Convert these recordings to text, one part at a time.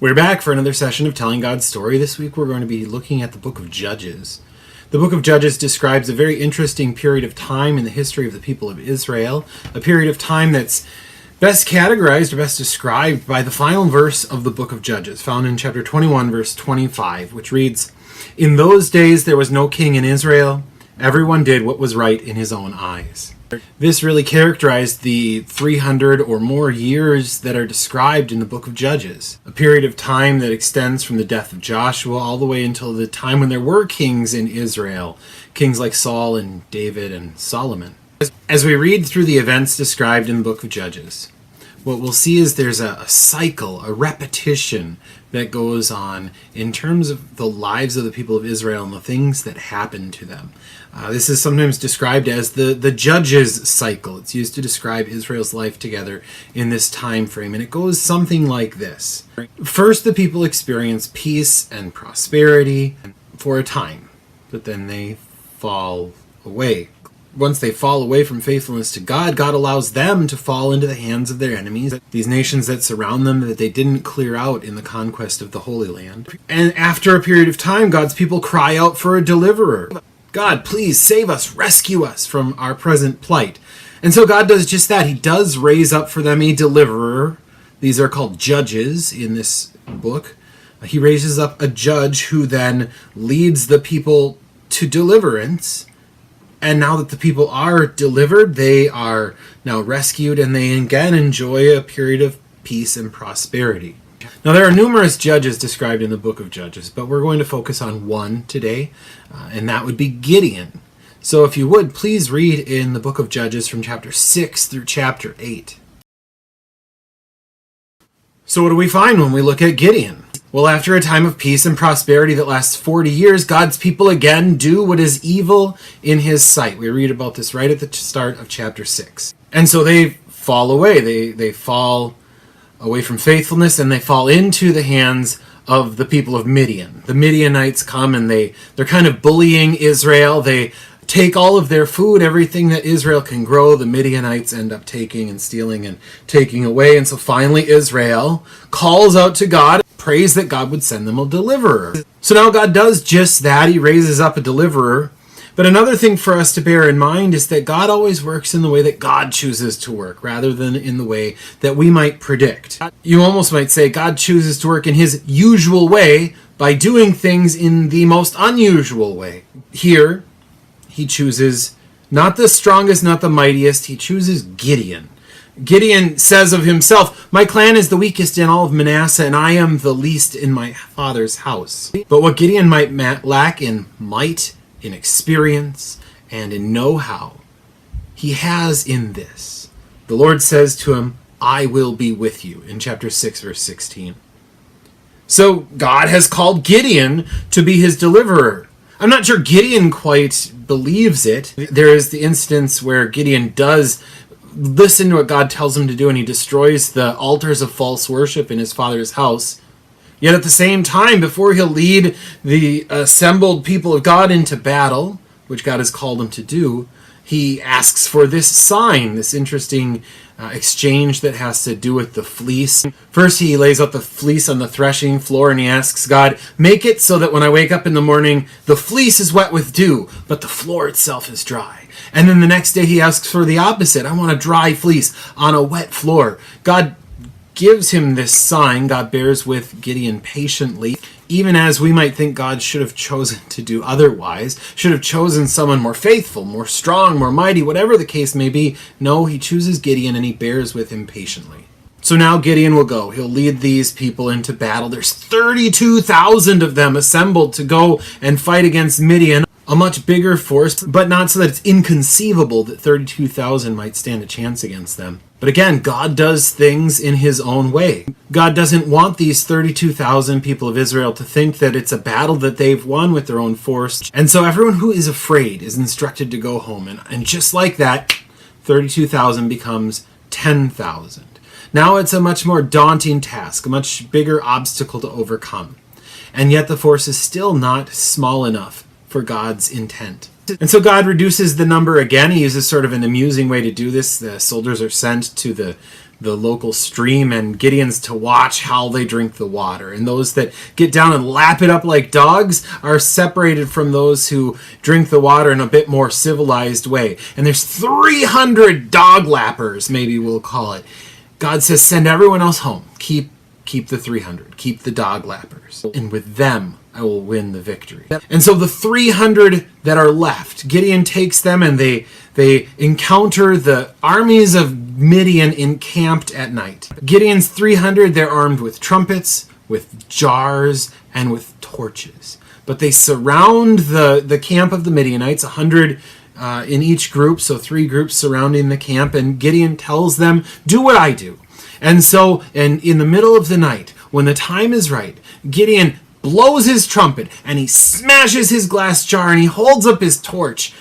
We're back for another session of Telling God's Story. This week we're going to be looking at the book of Judges. The book of Judges describes a very interesting period of time in the history of the people of Israel, a period of time that's best categorized or best described by the final verse of the book of Judges, found in chapter 21, verse 25, which reads, "In those days there was no king in Israel. Everyone did what was right in his own eyes." This really characterized the 300 or more years that are described in the book of Judges, a period of time that extends from the death of Joshua all the way until the time when there were kings in Israel, kings like Saul and David and Solomon. As we read through the events described in the book of Judges, what we'll see is there's a cycle, a repetition that goes on in terms of the lives of the people of Israel and the things that happen to them. This is sometimes described as the Judges cycle. It's used to describe Israel's life together in this time frame, and it goes something like this. First, the people experience peace and prosperity for a time, but then they fall away. Once they fall away from faithfulness to God, God allows them to fall into the hands of their enemies, these nations that surround them that they didn't clear out in the conquest of the Holy Land. And after a period of time, God's people cry out for a deliverer. God, please save us, rescue us from our present plight. And so God does just that. He does raise up for them a deliverer. These are called judges in this book. He raises up a judge who then leads the people to deliverance. And now that the people are delivered, they are now rescued, and they again enjoy a period of peace and prosperity. Now, there are numerous judges described in the book of Judges, but we're going to focus on one today, and that would be Gideon. So if you would, please read in the book of Judges from chapter 6 through chapter 8. So what do we find when we look at Gideon? Well, after a time of peace and prosperity that lasts 40 years, God's people again do what is evil in his sight. We read about this right at the start of chapter 6. And so they fall away. They fall away from faithfulness, and they fall into the hands of the people of Midian. The Midianites come, and they're kind of bullying Israel. They take all of their food, everything that Israel can grow. The Midianites end up taking and stealing and taking away. And so finally Israel calls out to God, prays that God would send them a deliverer. So now God does just that. He raises up a deliverer. But another thing for us to bear in mind is that God always works in the way that God chooses to work, rather than in the way that we might predict. You almost might say God chooses to work in his usual way by doing things in the most unusual way. Here, he chooses not the strongest, not the mightiest. He chooses Gideon. Gideon says of himself, "My clan is the weakest in all of Manasseh, and I am the least in my father's house." But what Gideon might lack in might, in experience, and in know-how, he has in this. The Lord says to him, "I will be with you," in chapter 6, verse 16. So God has called Gideon to be his deliverer. I'm not sure Gideon quite believes it. There is the instance where Gideon does listen to what God tells him to do, and he destroys the altars of false worship in his father's house. Yet at the same time, before he'll lead the assembled people of God into battle, which God has called him to do, he asks for this sign, this interesting exchange that has to do with the fleece. First, he lays out the fleece on the threshing floor, and he asks God, "Make it so that when I wake up in the morning, the fleece is wet with dew, but the floor itself is dry." And then the next day he asks for the opposite. "I want a dry fleece on a wet floor." God gives him this sign. God bears with Gideon patiently, even as we might think God should have chosen to do otherwise, should have chosen someone more faithful, more strong, more mighty, whatever the case may be. No, he chooses Gideon, and he bears with him patiently. So now Gideon will go. He'll lead these people into battle. There's 32,000 of them assembled to go and fight against Midian, a much bigger force, but not so that it's inconceivable that 32,000 might stand a chance against them. But again, God does things in his own way. God doesn't want these 32,000 people of Israel to think that it's a battle that they've won with their own force. And so everyone who is afraid is instructed to go home. And just like that, 32,000 becomes 10,000. Now it's a much more daunting task, a much bigger obstacle to overcome. And yet the force is still not small enough for God's intent. And so God reduces the number again. He uses sort of an amusing way to do this. The soldiers are sent to the the local stream, and Gideon's to watch how they drink the water. And those that get down and lap it up like dogs are separated from those who drink the water in a bit more civilized way. And there's 300 dog lappers, maybe we'll call it. God says, send everyone else home. Keep the 300. Keep the dog lappers. And with them, I will win the victory. And so the 300 that are left, Gideon takes them and they encounter the armies of Midian encamped at night. Gideon's 300, they're armed with trumpets, with jars, and with torches. But they surround the camp of the Midianites, 100 in each group, so 3 groups surrounding the camp, and Gideon tells them, do what I do. And so, and in the middle of the night, when the time is right, Gideon blows his trumpet, and he smashes his glass jar, and he holds up his torch.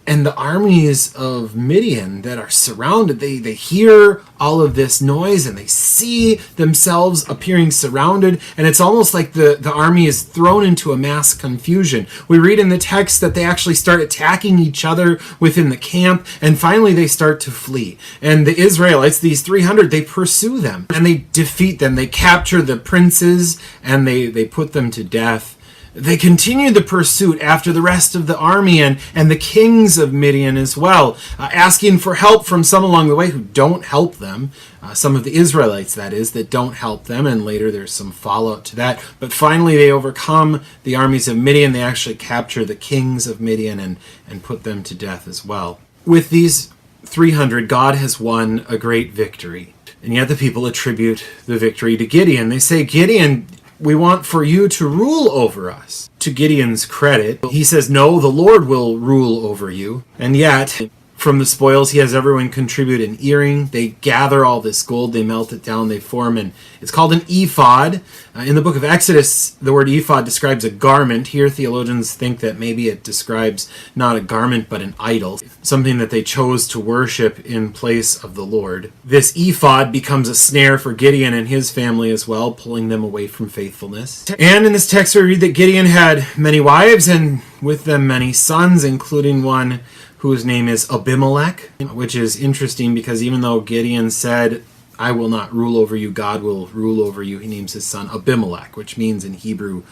And the armies of Midian that are surrounded, they hear all of this noise, and they see themselves appearing surrounded, and it's almost like the army is thrown into a mass confusion. We read in the text that they actually start attacking each other within the camp, and finally they start to flee. And the Israelites, these 300, they pursue them, and they defeat them. They capture the princes, and they put them to death. They continue the pursuit after the rest of the army and the kings of Midian as well, asking for help from some along the way who don't help them. Some of the Israelites, that is, that don't help them, and later there's some fallout to that. But finally they overcome the armies of Midian. They actually capture the kings of Midian and put them to death as well. With these 300, God has won a great victory. And yet the people attribute the victory to Gideon. They say, Gideon, we want for you to rule over us. To Gideon's credit, he says, no, the Lord will rule over you. And yet, from the spoils, he has everyone contribute an earring. They gather all this gold, they melt it down, they form it's called an ephod. In the book of Exodus, the word ephod describes a garment. Here, theologians think that maybe it describes not a garment, but an idol, something that they chose to worship in place of the Lord. This ephod becomes a snare for Gideon and his family as well, pulling them away from faithfulness. And in this text, we read that Gideon had many wives, and with them many sons, including one whose name is Abimelech, which is interesting because even though Gideon said, I will not rule over you, God will rule over you, he names his son Abimelech, which means in Hebrew,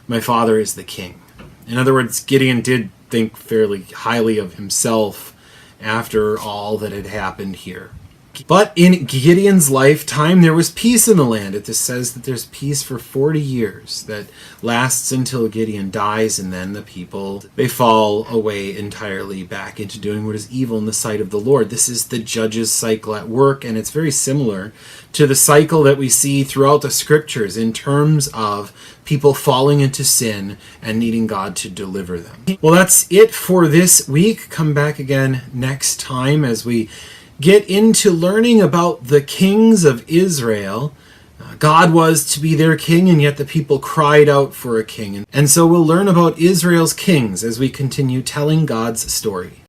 my father is the king. In other words, Gideon did think fairly highly of himself after all that had happened here. But in Gideon's lifetime, there was peace in the land. It just says that there's peace for 40 years that lasts until Gideon dies, and then the people, they fall away entirely back into doing what is evil in the sight of the Lord. This is the judge's cycle at work, and it's very similar to the cycle that we see throughout the scriptures in terms of people falling into sin and needing God to deliver them. Well, that's it for this week. Come back again next time as we get into learning about the kings of Israel. God was to be their king, and yet the people cried out for a king. And so we'll learn about Israel's kings as we continue telling God's story.